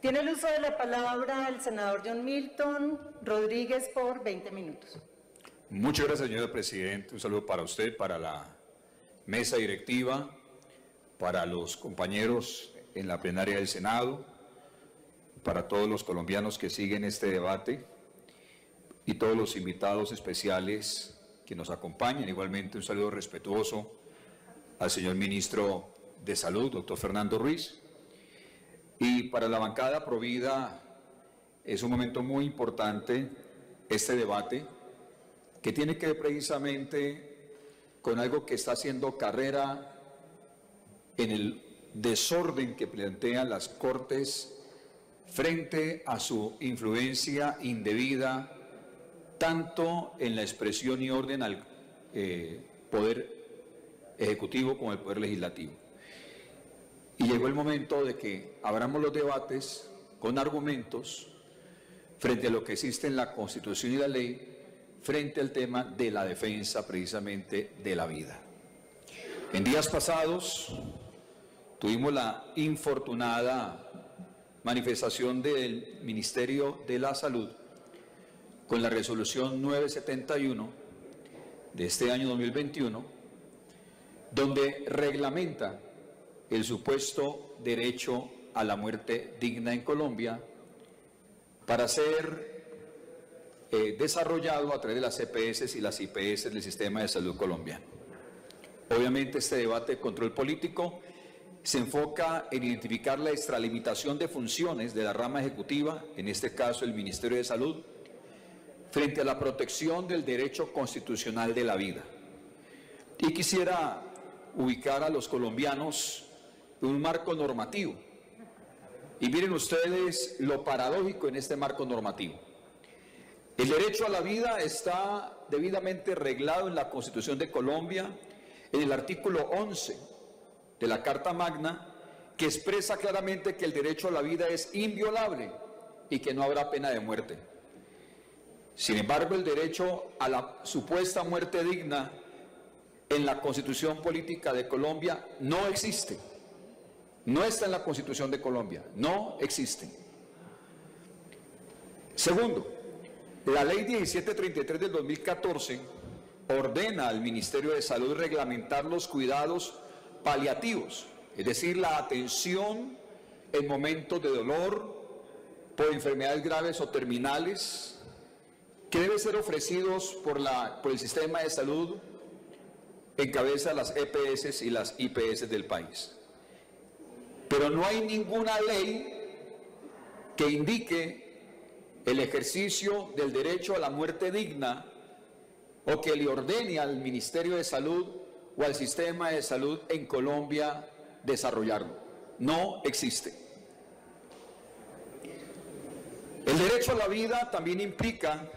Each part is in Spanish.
Tiene el uso de la palabra el senador John Milton Rodríguez por 20 minutos. Muchas gracias, señor presidente. Un saludo para usted, para la mesa directiva, para los compañeros en la plenaria del Senado, para todos los colombianos que siguen este debate y todos los invitados especiales que nos acompañan. Igualmente un saludo respetuoso al señor ministro de Salud, doctor Fernando Ruiz. Y para la bancada Provida es un momento muy importante este debate que tiene que ver precisamente con algo que está haciendo carrera en el desorden que plantean las Cortes frente a su influencia indebida tanto en la expresión y orden al Poder Ejecutivo como al Poder Legislativo. Y llegó el momento de que abramos los debates con argumentos frente a lo que existe en la Constitución y la ley, frente al tema de la defensa precisamente de la vida. En días pasados tuvimos la infortunada manifestación del Ministerio de la Salud con la resolución 971 de este año 2021, donde reglamenta el supuesto derecho a la muerte digna en Colombia para ser desarrollado a través de las EPS y las IPS del sistema de salud colombiano. Obviamente este debate de control político se enfoca en identificar la extralimitación de funciones de la rama ejecutiva, en este caso el Ministerio de Salud, frente a la protección del derecho constitucional de la vida. Y quisiera ubicar a los colombianos en un marco normativo. Y miren ustedes lo paradójico en este marco normativo. El derecho a la vida está debidamente reglado en la Constitución de Colombia, en el artículo 11 de la Carta Magna, que expresa claramente que el derecho a la vida es inviolable y que no habrá pena de muerte. Sin embargo, el derecho a la supuesta muerte digna en la Constitución Política de Colombia no existe. No está en la Constitución de Colombia, no existe. Segundo, la Ley 1733 del 2014 ordena al Ministerio de Salud reglamentar los cuidados paliativos, es decir, la atención en momentos de dolor por enfermedades graves o terminales, que deben ser ofrecidos por el sistema de salud en cabeza de las EPS y las IPS del país. Pero no hay ninguna ley que indique el ejercicio del derecho a la muerte digna o que le ordene al Ministerio de Salud o al sistema de salud en Colombia desarrollarlo. No existe. El derecho a la vida también implica,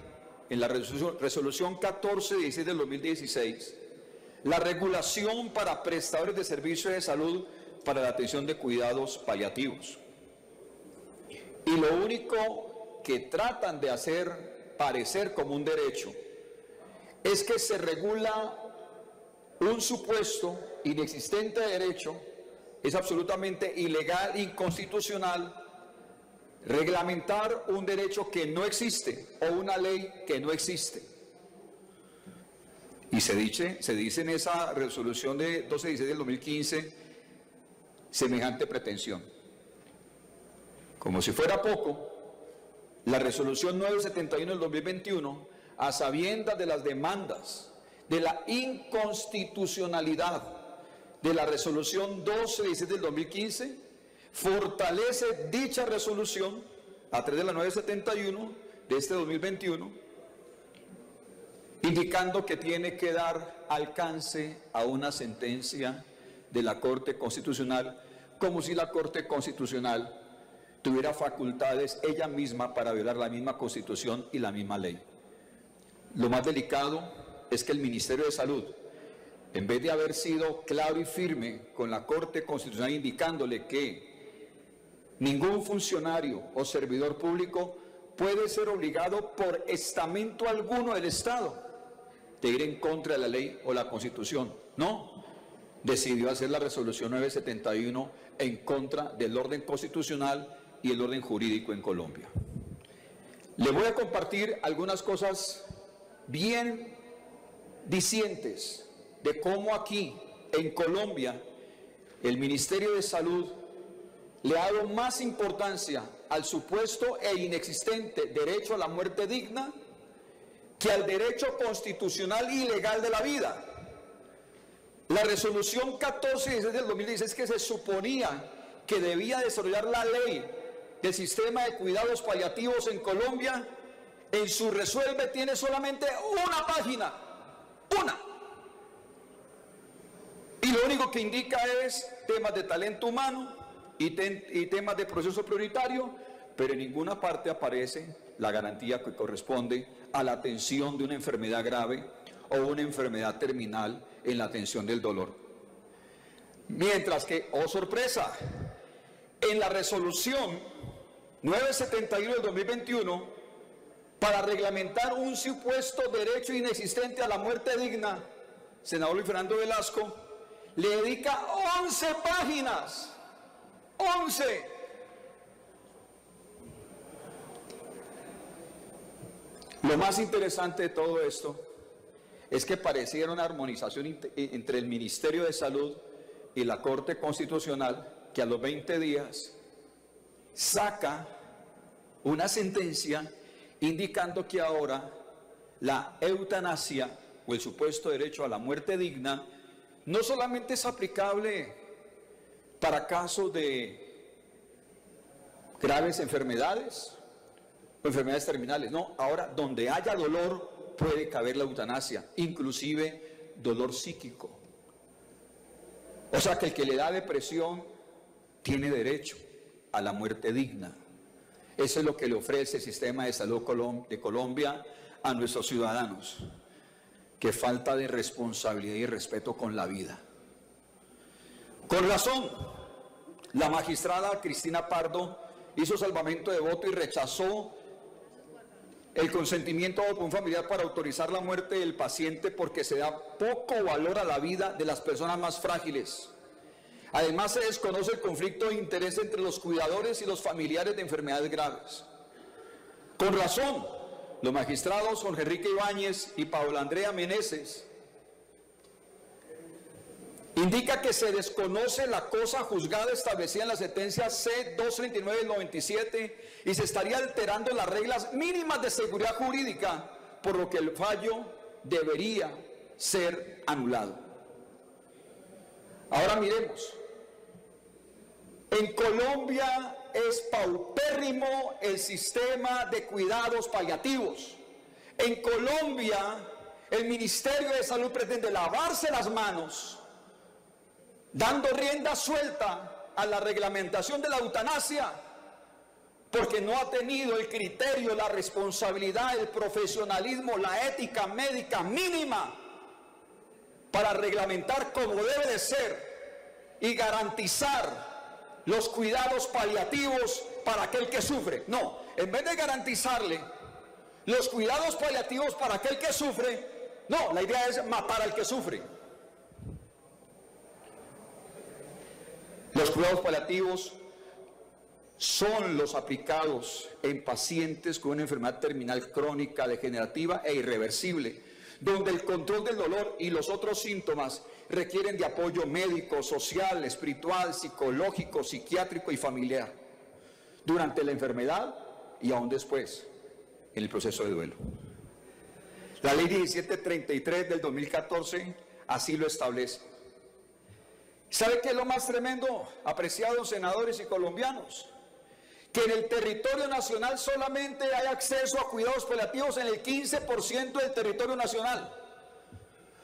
en la resolución 1416 del 2016, la regulación para prestadores de servicios de salud para la atención de cuidados paliativos. Y lo único que tratan de hacer parecer como un derecho es que se regula un supuesto inexistente de derecho, es absolutamente ilegal, inconstitucional, reglamentar un derecho que no existe o una ley que no existe. Y se dice en esa resolución de 1216 del 2015 semejante pretensión. Como si fuera poco, la resolución 971 del 2021, a sabiendas de las demandas de la inconstitucionalidad de la resolución 1216 del 2015, fortalece dicha resolución a través de la 971 de este 2021, indicando que tiene que dar alcance a una sentencia de la Corte Constitucional, como si la Corte Constitucional tuviera facultades ella misma para violar la misma Constitución y la misma ley. Lo más delicado es que el Ministerio de Salud, en vez de haber sido claro y firme con la Corte Constitucional indicándole que ningún funcionario o servidor público puede ser obligado por estamento alguno del Estado de ir en contra de la ley o la Constitución, no, decidió hacer la resolución 971 en contra del orden constitucional y el orden jurídico en Colombia. Le voy a compartir algunas cosas bien dicientes de cómo aquí en Colombia el Ministerio de Salud le ha dado más importancia al supuesto e inexistente derecho a la muerte digna que al derecho constitucional y legal de la vida. La resolución 1416 del 2016, que se suponía que debía desarrollar la ley del sistema de cuidados paliativos en Colombia, en su resuelve tiene solamente una página, una. Y lo único que indica es temas de talento humano y temas de proceso prioritario, pero en ninguna parte aparece la garantía que corresponde a la atención de una enfermedad grave o una enfermedad terminal en la atención del dolor. Mientras que, oh sorpresa, en la resolución 971 del 2021, para reglamentar un supuesto derecho inexistente a la muerte digna, senador Luis Fernando Velasco le dedica 11 páginas, 11. Lo más interesante de todo esto es que pareciera una armonización entre el Ministerio de Salud y la Corte Constitucional, que a los 20 días saca una sentencia indicando que ahora la eutanasia o el supuesto derecho a la muerte digna no solamente es aplicable para casos de graves enfermedades o enfermedades terminales, no, ahora donde haya dolor puede caber la eutanasia, inclusive dolor psíquico. O sea que el que le da depresión tiene derecho a la muerte digna. Eso es lo que le ofrece el sistema de salud de Colombia a nuestros ciudadanos. Qué falta de responsabilidad y respeto con la vida. Con razón, la magistrada Cristina Pardo hizo salvamento de voto y rechazó el consentimiento por un familiar para autorizar la muerte del paciente porque se da poco valor a la vida de las personas más frágiles. Además, se desconoce el conflicto de interés entre los cuidadores y los familiares de enfermedades graves. Con razón, los magistrados Jorge Enrique Ibáñez y Paula Andrea Meneses indica que se desconoce la cosa juzgada establecida en la sentencia C-239 del 97 y se estaría alterando las reglas mínimas de seguridad jurídica, por lo que el fallo debería ser anulado. Ahora miremos. En Colombia es paupérrimo el sistema de cuidados paliativos. En Colombia el Ministerio de Salud pretende lavarse las manos, dando rienda suelta a la reglamentación de la eutanasia, porque no ha tenido el criterio, la responsabilidad, el profesionalismo, la ética médica mínima para reglamentar como debe de ser y garantizar los cuidados paliativos para aquel que sufre. No, en vez de garantizarle los cuidados paliativos para aquel que sufre, no, la idea es matar al que sufre. Los cuidados paliativos son los aplicados en pacientes con una enfermedad terminal crónica, degenerativa e irreversible, donde el control del dolor y los otros síntomas requieren de apoyo médico, social, espiritual, psicológico, psiquiátrico y familiar, durante la enfermedad y aún después, en el proceso de duelo. La ley 1733 del 2014 así lo establece. ¿Sabe qué es lo más tremendo, apreciados senadores y colombianos? Que en el territorio nacional solamente hay acceso a cuidados paliativos en el 15% del territorio nacional.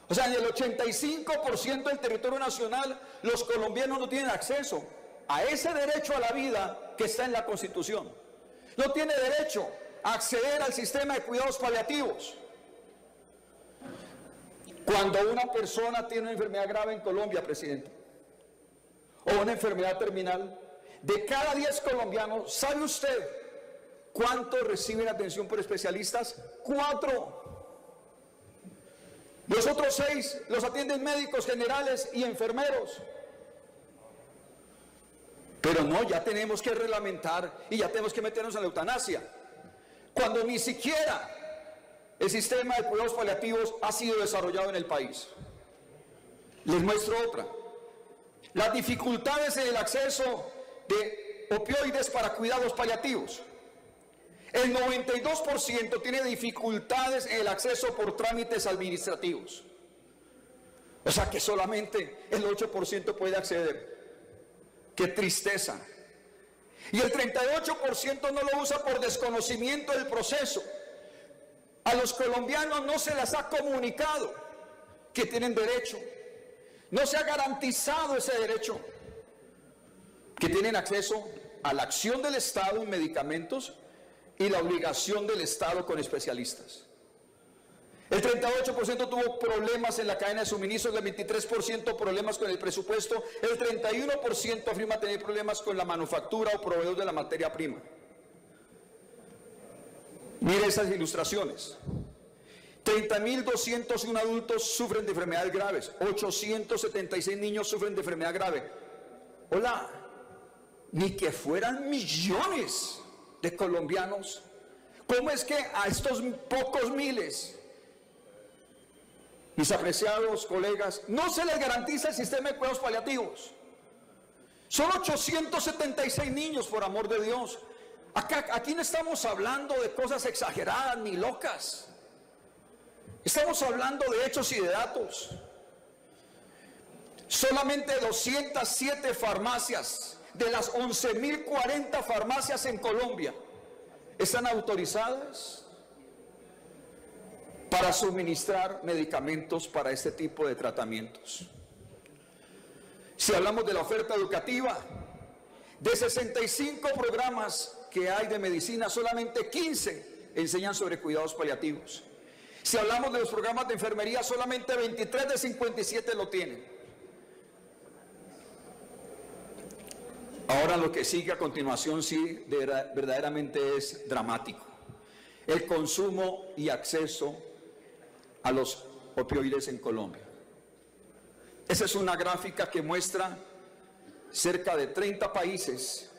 O sea, en el 85% del territorio nacional los colombianos no tienen acceso a ese derecho a la vida que está en la Constitución. No tiene derecho a acceder al sistema de cuidados paliativos. Cuando una persona tiene una enfermedad grave en Colombia, presidente, o una enfermedad terminal, de cada 10 colombianos, ¿sabe usted cuántos reciben atención por especialistas? 4. Los otros 6 los atienden médicos generales y enfermeros. Pero no, ya tenemos que reglamentar y ya tenemos que meternos en la eutanasia, cuando ni siquiera el sistema de cuidados paliativos ha sido desarrollado en el país. Les muestro otra. Las dificultades en el acceso de opioides para cuidados paliativos. El 92% tiene dificultades en el acceso por trámites administrativos. O sea que solamente el 8% puede acceder. ¡Qué tristeza! Y el 38% no lo usa por desconocimiento del proceso. A los colombianos no se les ha comunicado que tienen derecho. No se ha garantizado ese derecho. Que tienen acceso a la acción del Estado en medicamentos y la obligación del Estado con especialistas. El 38% tuvo problemas en la cadena de suministros, el 23% problemas con el presupuesto, el 31% afirma tener problemas con la manufactura o proveedor de la materia prima. Mire esas ilustraciones. 30.201 adultos sufren de enfermedades graves, 876 niños sufren de enfermedad grave. Hola, ni que fueran millones de colombianos. ¿Cómo es que a estos pocos miles, mis apreciados colegas, no se les garantiza el sistema de cuidados paliativos? Son 876 niños, por amor de Dios. Aquí no estamos hablando de cosas exageradas ni locas. Estamos hablando de hechos y de datos. Solamente 207 farmacias de las 11.040 farmacias en Colombia están autorizadas para suministrar medicamentos para este tipo de tratamientos. Si hablamos de la oferta educativa, de 65 programas que hay de medicina, solamente 15 enseñan sobre cuidados paliativos. Si hablamos de los programas de enfermería, solamente 23 de 57 lo tienen. Ahora lo que sigue a continuación sí verdaderamente es dramático. El consumo y acceso a los opioides en Colombia. Esa es una gráfica que muestra cerca de 30 países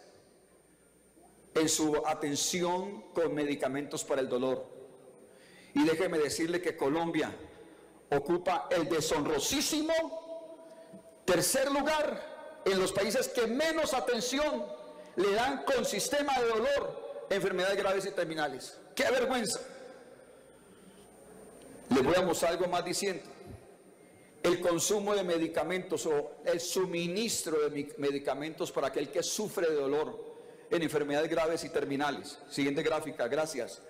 en su atención con medicamentos para el dolor. Y déjeme decirle que Colombia ocupa el deshonrosísimo tercer lugar en los países que menos atención le dan con sistema de dolor a enfermedades graves y terminales. ¡Qué vergüenza! Les voy a mostrar algo más diciendo. El consumo de medicamentos o el suministro de medicamentos para aquel que sufre de dolor en enfermedades graves y terminales. Siguiente gráfica, gracias.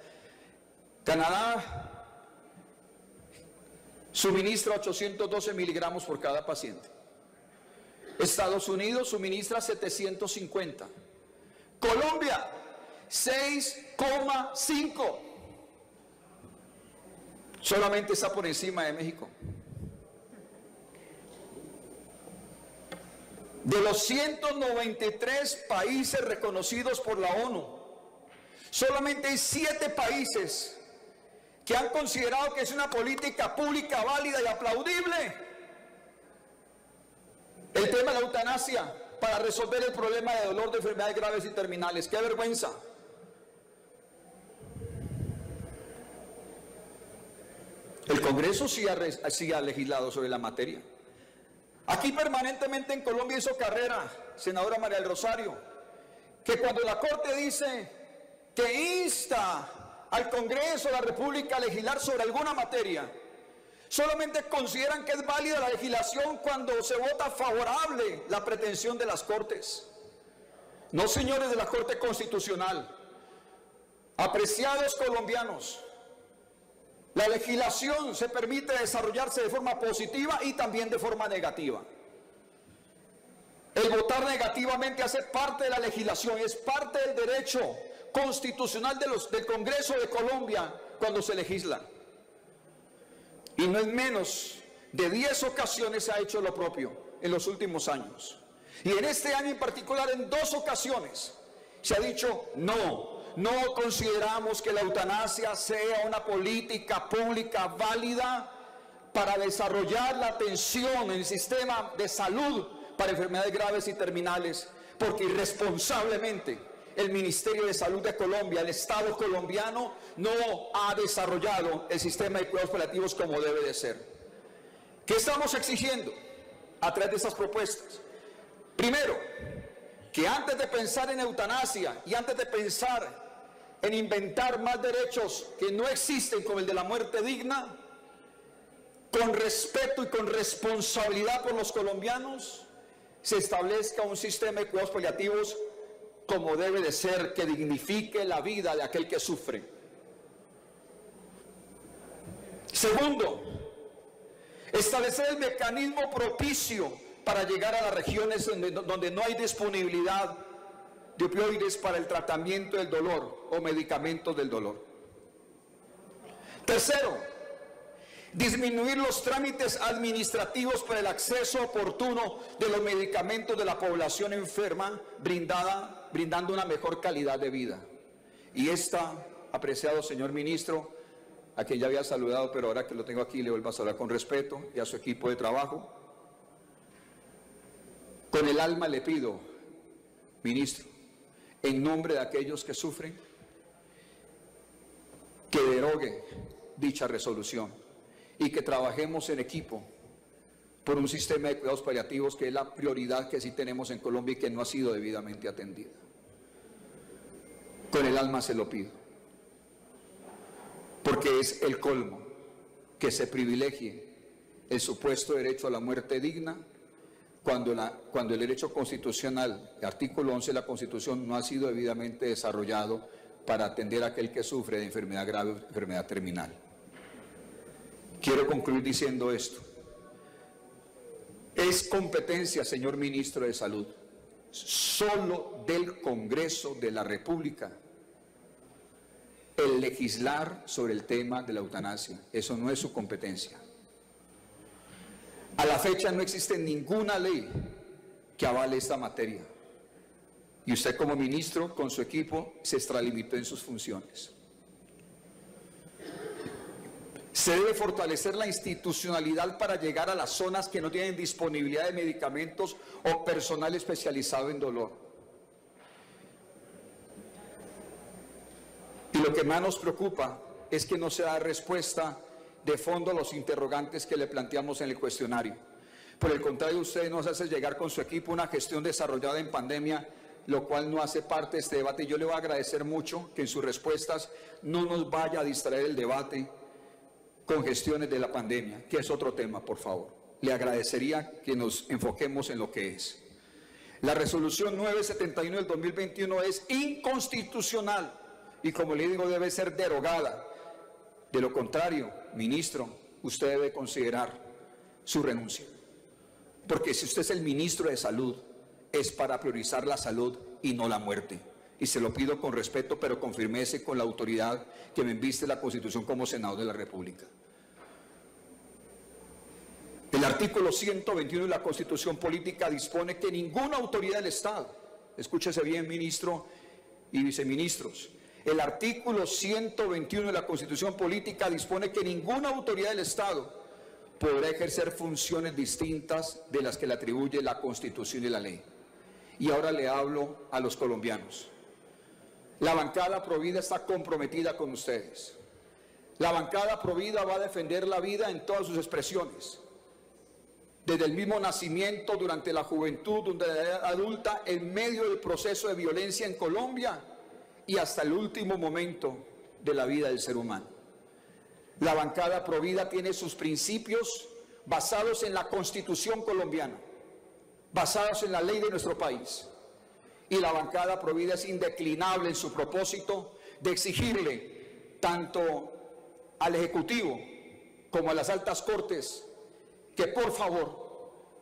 Canadá suministra 812 miligramos por cada paciente. Estados Unidos suministra 750. Colombia, 6,5. Solamente está por encima de México. De los 193 países reconocidos por la ONU, solamente hay 7 países que han considerado que es una política pública válida y aplaudible el tema de la eutanasia para resolver el problema de dolor de enfermedades graves y terminales. ¡Qué vergüenza! El Congreso sí ha legislado sobre la materia. Aquí permanentemente en Colombia hizo carrera, senadora María del Rosario, que cuando la Corte dice que insta al Congreso de la República a legislar sobre alguna materia, solamente consideran que es válida la legislación cuando se vota favorable la pretensión de las Cortes. No, señores de la Corte Constitucional, apreciados colombianos, la legislación se permite desarrollarse de forma positiva y también de forma negativa. El votar negativamente hace parte de la legislación, es parte del derecho constitucional del Congreso de Colombia cuando se legisla. Y no en menos de 10 ocasiones se ha hecho lo propio en los últimos años. Y en este año en particular, en 2 ocasiones, se ha dicho no consideramos que la eutanasia sea una política pública válida para desarrollar la atención en el sistema de salud para enfermedades graves y terminales, porque irresponsablemente el Ministerio de Salud de Colombia, el Estado colombiano, no ha desarrollado el sistema de cuidados paliativos como debe de ser. ¿Qué estamos exigiendo a través de estas propuestas? Primero, que antes de pensar en eutanasia y antes de pensar en inventar más derechos que no existen como el de la muerte digna, con respeto y con responsabilidad por los colombianos, se establezca un sistema de cuidados paliativos como debe de ser, que dignifique la vida de aquel que sufre. Segundo, establecer el mecanismo propicio para llegar a las regiones donde no hay disponibilidad de opioides para el tratamiento del dolor o medicamentos del dolor. Tercero, disminuir los trámites administrativos para el acceso oportuno de los medicamentos de la población enferma, brindando una mejor calidad de vida. Y esta, apreciado señor ministro, a quien ya había saludado, pero ahora que lo tengo aquí le vuelvo a saludar con respeto, y a su equipo de trabajo, con el alma le pido, ministro, en nombre de aquellos que sufren, que derogue dicha resolución y que trabajemos en equipo por un sistema de cuidados paliativos que es la prioridad que sí tenemos en Colombia y que no ha sido debidamente atendida. Con el alma se lo pido, porque es el colmo que se privilegie el supuesto derecho a la muerte digna cuando el derecho constitucional, el artículo 11 de la Constitución, no ha sido debidamente desarrollado para atender a aquel que sufre de enfermedad grave o enfermedad terminal. Quiero concluir diciendo esto. Es competencia, señor ministro de Salud, solo del Congreso de la República el legislar sobre el tema de la eutanasia. Eso no es su competencia. A la fecha no existe ninguna ley que avale esta materia. Y usted como ministro, con su equipo, se extralimitó en sus funciones. Se debe fortalecer la institucionalidad para llegar a las zonas que no tienen disponibilidad de medicamentos o personal especializado en dolor. Y lo que más nos preocupa es que no se da respuesta de fondo a los interrogantes que le planteamos en el cuestionario. Por el contrario, usted nos hace llegar con su equipo una gestión desarrollada en pandemia, lo cual no hace parte de este debate. Y yo le voy a agradecer mucho que en sus respuestas no nos vaya a distraer el debate con gestiones de la pandemia, que es otro tema, por favor. Le agradecería que nos enfoquemos en lo que es. La resolución 971 del 2021 es inconstitucional y, como le digo, debe ser derogada. De lo contrario, ministro, usted debe considerar su renuncia. Porque si usted es el ministro de Salud, es para priorizar la salud y no la muerte. Y se lo pido con respeto, pero con firmeza y con la autoridad que me inviste la Constitución como senador de la República. El artículo 121 de la Constitución Política dispone que ninguna autoridad del Estado, escúchese bien, ministro y viceministros, el artículo 121 de la Constitución Política dispone que ninguna autoridad del Estado podrá ejercer funciones distintas de las que le atribuye la Constitución y la ley. Y ahora le hablo a los colombianos. La bancada Provida está comprometida con ustedes. La bancada Provida va a defender la vida en todas sus expresiones. Desde el mismo nacimiento, durante la juventud, durante la edad adulta, en medio del proceso de violencia en Colombia y hasta el último momento de la vida del ser humano. La bancada Provida tiene sus principios basados en la Constitución colombiana, basados en la ley de nuestro país. Y la bancada Provida es indeclinable en su propósito de exigirle tanto al Ejecutivo como a las altas cortes que por favor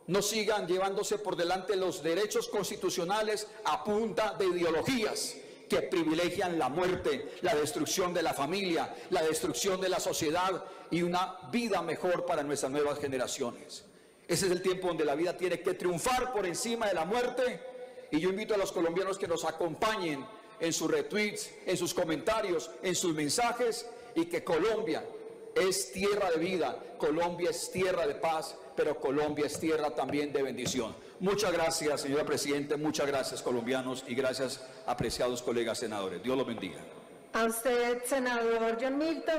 no sigan llevándose por delante los derechos constitucionales a punta de ideologías que privilegian la muerte, la destrucción de la familia, la destrucción de la sociedad y una vida mejor para nuestras nuevas generaciones. Ese es el tiempo donde la vida tiene que triunfar por encima de la muerte, y yo invito a los colombianos que nos acompañen en sus retweets, en sus comentarios, en sus mensajes, y que Colombia es tierra de vida, Colombia es tierra de paz, pero Colombia es tierra también de bendición. Muchas gracias, señora Presidenta, muchas gracias, colombianos, y gracias, apreciados colegas senadores. Dios los bendiga. A usted, senador John Milton.